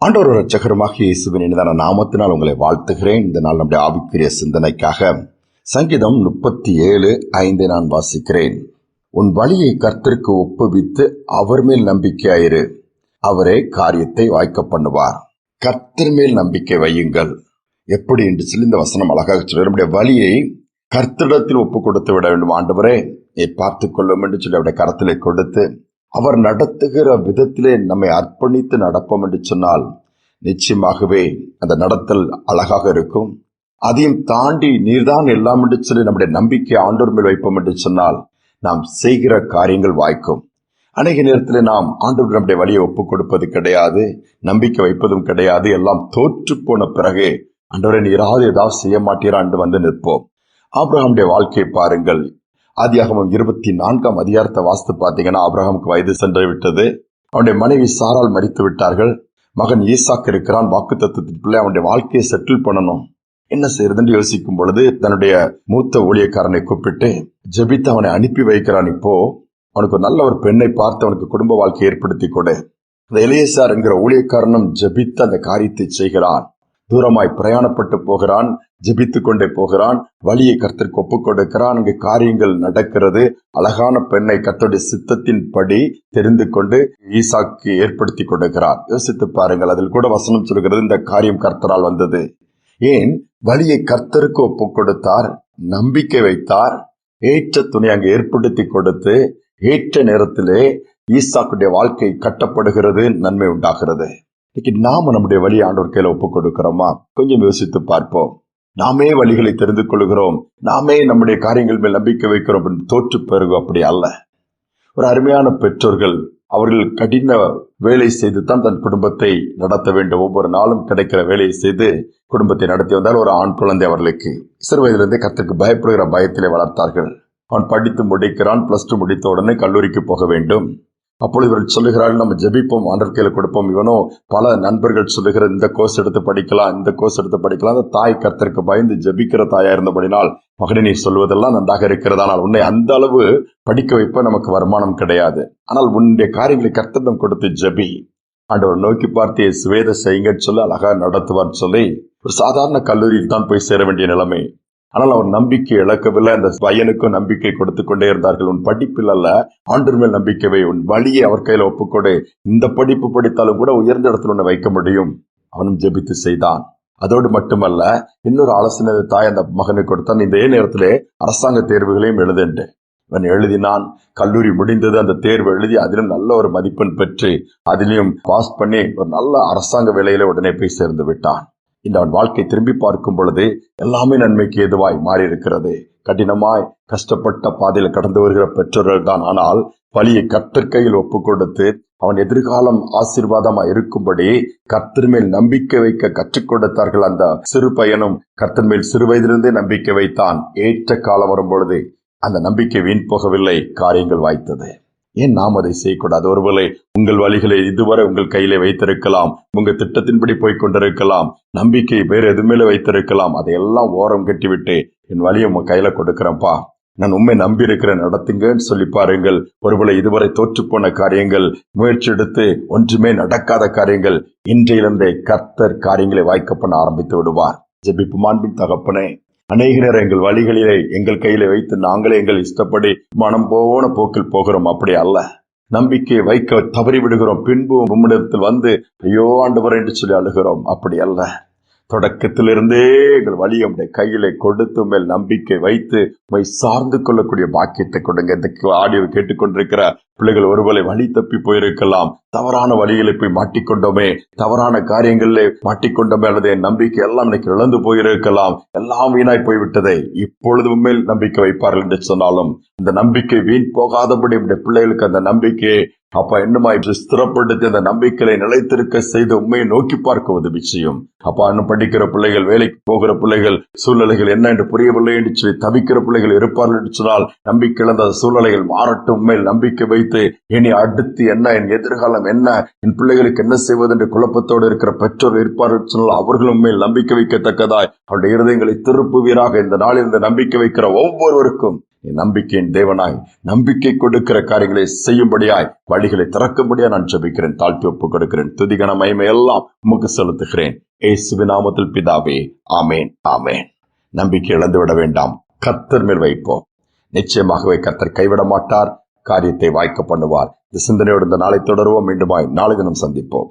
ஆண்டவர் இரட்சகருமாகிய இயேசுவின் இனிதான நாமத்தினால் உங்களை வாழ்த்துகிறேன். இந்த நாள் நம்முடைய ஆவிக்குரிய சிந்தனைக்காக சங்கீதம் 37:5 நான் வாசிக்கிறேன். உன் வழியை கர்த்தருக்கு ஒப்புவித்து அவர் மேல் நம்பிக்கையாயிரு, அவரே காரியத்தை வாய்க்க பண்ணுவார். கர்த்தர் மேல் நம்பிக்கை வையுங்கள். எப்படி என்று சொல்லி இந்த வசனம் அழகாக சொல்ல, நம்முடைய வழியை கர்த்தரிடத்தில் ஒப்பு கொடுத்து விட வேண்டும். ஆண்டவரே நீ பார்த்துக் கொள்ளும் என்று சொல்லி அவருடைய கரத்திலே கொடுத்து அவர் நடத்துகிற விதத்திலே நம்மை அர்ப்பணித்து நடப்போம் என்று சொன்னால் நிச்சயமாகவே அந்த நடத்தல் அழகாக இருக்கும். அதையும் தாண்டி நீர்தான் எல்லாம் என்று சொல்லி நம்முடைய நம்பிக்கை ஆண்டவர் மேல் வைப்போம் என்று சொன்னால் நாம் செய்கிற காரியங்கள் வாய்க்கும். அநேக நேரத்தில் நாம் ஆண்டவர் நம்முடைய வழியை ஒப்புக் கொடுப்பது கிடையாது, நம்பிக்கை வைப்பதும் கிடையாது. எல்லாம் தோற்று போன பிறகு ஆண்டவரை நீராவது ஏதாவது செய்ய மாட்டீரா என்று வந்து நிற்போம். ஆபிரகாமுடைய வாழ்க்கையை பாருங்கள். ஆதியாகமம் 24ஆம் அதிகாரத்தை வாசித்து பார்த்தீங்கன்னா, ஆபிரகாமுக்கு வயது சென்று விட்டது. அவனுடைய மனைவி சாராள் மரித்து விட்டார்கள். மகன் ஈசாக்கு இருக்கிறான். வாக்குத்தத்தத்தின் பிள்ளை. அவனுடைய வாழ்க்கையை செட்டில் பண்ணணும். என்ன செய்யறதுன்னு யோசிக்கும் பொழுது தன்னுடைய மூத்த ஊழியக்காரனை கூப்பிட்டு ஜெபித்து அவனை அனுப்பி வைக்கிறான். இப்போ அவனுக்கு நல்ல ஒரு பெண்ணை பார்த்து அவனுக்கு குடும்ப வாழ்க்கை ஏற்படுத்தி கொடு. அந்த எலியேசார் என்கிற ஊழியக்காரனும் ஜெபித்து அந்த காரியத்தை செய்கிறான். தூரமாய் பிரயாணப்பட்டு போகிறான், ஜெபித்து கொண்டே போகிறான், வழியை கர்த்தருக்கு ஒப்புக் கொடுக்கிறான். அங்கு காரியங்கள் நடக்கிறது. அழகான பெண்ணை கர்த்தருடைய சித்தத்தின் படி தெரிந்து கொண்டு ஈசாக்கு ஏற்படுத்தி கொடுக்கிறார். யோசித்து பாருங்கள். அதில் கூட வசனம் சொல்கிறது, இந்த காரியம் கர்த்தரால் வந்தது. ஏன்? வழியை கர்த்தருக்கு ஒப்புக் கொடுத்தார், நம்பிக்கை வைத்தார், ஏற்ற துணை அங்கு ஏற்படுத்தி கொடுத்து ஏற்ற நேரத்திலே ஈசாக்குடைய வாழ்க்கை கட்டப்படுகிறது, நன்மை உண்டாகிறது. இன்னைக்கு நாம நம்முடைய வழி ஆண்டவர் கையில ஒப்புக் கொடுக்கிறோமா? கொஞ்சம் யோசித்து பார்ப்போம். நாமே வழிகளை தெரிந்து கொள்கிறோம், நாமே நம்முடைய காரியங்கள் மேல் நம்பிக்கை வைக்கிறோம். தோற்று பெருகு அப்படி அல்ல. ஒரு அருமையான பெற்றோர்கள் அவர்கள் கடின வேலை செய்து தான் தன் குடும்பத்தை நடத்த வேண்டும். ஒவ்வொரு நாளும் கிடைக்கிற வேலையை செய்து குடும்பத்தை நடத்தி வந்தால் ஒரு ஆண் குழந்தை அவர்களுக்கு சிறு வயதிலிருந்தே கர்த்தருக்கு பயப்படுகிற பயத்திலே வளர்த்தார்கள். அவன் படித்து முடிக்கிறான். +2 முடித்த உடனே கல்லூரிக்கு போக வேண்டும். அப்பொழுது இவர்கள் சொல்லுகிறார்கள், நம்ம ஜெபிப்போம், ஆண்டவர் கையில கொடுப்போம். இவனோ பல நண்பர்கள் சொல்லுகிற இந்த கோர்ஸ் எடுத்து படிக்கலாம், இந்த கோர்ஸ் எடுத்து படிக்கலாம். அந்த தாய் கர்த்தருக்கு பயந்து ஜெபிக்கிற தாயா இருந்தபடினால், மகனே நீ சொல்வதெல்லாம் நன்றாக இருக்கிறதானால் உன்னை அந்த அளவு படிக்க வைப்ப நமக்கு வருமானம் கிடையாது. ஆனால் உன்னுடைய காரியங்களை கர்த்தரிடம் கொடுத்து ஜெபி, ஆண்டவர் நோக்கி பார்த்து சுவேத செய்யுங்கன்னு சொல்லி அழகா நடத்துவார்னு சொல்லி ஒரு சாதாரண கல்லூரியில் தான் போய் சேர வேண்டிய நிலைமை. ஆனால் அவர் நம்பிக்கை இழக்கவில்லை. அந்த பையனுக்கும் நம்பிக்கை கொடுத்து கொண்டே இருந்தார்கள். உன் படிப்பில் அல்ல, ஆண்டவர் மேல் நம்பிக்கை வை, உன் வழியை அவர் கையில ஒப்புக்கொடு. இந்த படிப்பு படித்தாலும் கூட உயர்ந்த இடத்துல உன்னை வைக்க முடியும். அவனும் ஜெபித்து செய்தான். அதோடு மட்டுமல்ல, இன்னொரு ஆலோசனை தாய் அந்த மகனுக்கு கொடுத்தான். இந்த நேரத்திலே அரசாங்க தேர்வுகளையும் எழுதுண்டு. இவன் எழுதினான். கல்லூரி முடிந்தது. அந்த தேர்வு எழுதி அதிலும் நல்ல ஒரு மதிப்பெண் பெற்று அதிலையும் பாஸ் பண்ணி ஒரு நல்ல அரசாங்க வேலையில உடனே போய் சேர்ந்து விட்டான். இந்த அவன் வாழ்க்கை திரும்பி பார்க்கும் பொழுது எல்லாமே நன்மைக்கு ஏதுவாய் மாறி இருக்கிறது. கடினமாய் கஷ்டப்பட்ட பாதையில் கடந்து வருகிற பெற்றோர்கள் தான். ஆனால் வழியை கர்த்தர் கையில் ஒப்பு கொடுத்து அவன் எதிர்காலம் ஆசீர்வாதமா இருக்கும்படி கர்த்தர் மேல் நம்பிக்கை வைக்க கற்றுக் கொடுத்தார்கள். அந்த சிறு பையனும் கர்த்தர் மேல் சிறு வயதிலிருந்தே நம்பிக்கை வைத்தான். ஏற்ற காலம் வரும் பொழுது அந்த நம்பிக்கை வீண் போகவில்லை, காரியங்கள் வாய்த்தது. ஏன் நாம் அதை செய்யக்கூடாது? ஒருவேளை உங்கள் வழிகளை இதுவரை உங்கள் கையிலே வைத்திருக்கலாம், உங்க திட்டத்தின்படி போய் கொண்டிருக்கலாம், நம்பிக்கை வேற எதுவுமே வைத்திருக்கலாம். அதையெல்லாம் ஓரம் கட்டிவிட்டு என் வழியை உங்க கையில கொடுக்கிறேன்ப்பா, நான் உண்மை நம்பி இருக்கிறேன், நடத்துங்கன்னு சொல்லி பாருங்கள். ஒருவேளை இதுவரை தோற்று போன காரியங்கள், முயற்சி எடுத்து ஒன்றுமே நடக்காத காரியங்கள், இன்றையிலிருந்தே கர்த்தர் காரியங்களை வாய்க்க பண்ண ஆரம்பித்து விடுவார். ஜெபிப்பு. மாண்பின் தகப்பனே, அநேக நேரம் எங்கள் வழிகளிலே எங்கள் கையில வைத்து நாங்களே எங்கள் இஷ்டப்படி மனம் போன போக்கில் போகிறோம். அப்படி அல்ல. நம்பிக்கையை வைக்க தவறி விடுகிறோம். பின்பு உம்மிடத்தில் வந்து ஐயோ ஆண்டவர் என்று சொல்லி அழுகிறோம். அப்படி அல்ல. தொடக்கத்திலிருந்தே எங்கள் வழியை உடைய கையிலே கொடுத்து மேல் நம்பிக்கை வைத்து உண்மை சார்ந்து கொள்ளக்கூடிய பாக்கியத்தை கொடுங்க. இந்த ஆடியோ கேட்டுக்கொண்டிருக்கிற பிள்ளைகள் ஒருவேளை வழி தப்பி போயிருக்கலாம், தவறான வழிகளை போய் மாட்டிக்கொண்டோமே, தவறான காரியங்களிலே மாட்டிக்கொண்டோமே, அல்லது என் நம்பிக்கை எல்லாம் இன்னைக்கு இழந்து போயிருக்கலாம், எல்லாம் வீணாய் போய்விட்டதை இப்பொழுது உண்மையில் நம்பிக்கை வைப்பார்கள் என்று சொன்னாலும் அந்த நம்பிக்கை வீண் போகாதபடி உடைய பிள்ளைகளுக்கு அந்த நம்பிக்கையை அப்பா இன்னுமாய் ஸ்திரப்படுத்தி அந்த நம்பிக்கையை நிலைத்திருக்க செய்து உண்மையை நோக்கி பார்க்க உதவி செய்யும். அப்பா இன்னும் படிக்கிற பிள்ளைகள், வேலைக்கு போகிற பிள்ளைகள், சூழ்நிலைகள் என்ன என்று புரியவில்லை என்று சொல்லி தவிக்கிற பிள்ளைகள் இருப்பார்கள் என்று சொன்னால் நம்பிக்கை இழந்த சூழ்நிலைகள் மாறட்டும். உண்மையில் நம்பிக்கை வைத்து இனி அடுத்து என்ன, என் எதிர்காலம் என்ன, என் பிள்ளைகளுக்கு என்ன செய்வது என்று குழப்பத்தோடு இருக்கிற பெற்றோர் இருப்பார்கள் சொன்னால் அவர்களும் உண்மையில் நம்பிக்கை வைக்கத்தக்கதாய் அவருடைய இருதயங்களை திருப்புவீராக. இந்த நாளில் இந்த நம்பிக்கை வைக்கிற ஒவ்வொருவருக்கும் என் நம்பிக்கையின் தேவனாய் நம்பிக்கை கொடுக்கிற காரியங்களை செய்யும்படியாய் வழிகளை திறக்கும்படியா நான் ஜெபிக்கிறேன். தாழ்த்தி ஒப்பு கொடுக்கிறேன். துதிகன மகிமை எல்லாம் உமக்கு செலுத்துகிறேன். இயேசுவின் நாமத்தில் பிதாவே, ஆமேன், ஆமேன். நம்பிக்கை இழந்து விட வேண்டாம். கர்த்தர் மேல் வைப்போம். நிச்சயமாகவே கர்த்தர் கைவிட மாட்டார். காரியத்தை வாய்க்க பண்ணுவார். இந்த சிந்தனையோடு இந்த நாளை தொடருவோம். மீண்டுமாய் நாளை தினம் சந்திப்போம்.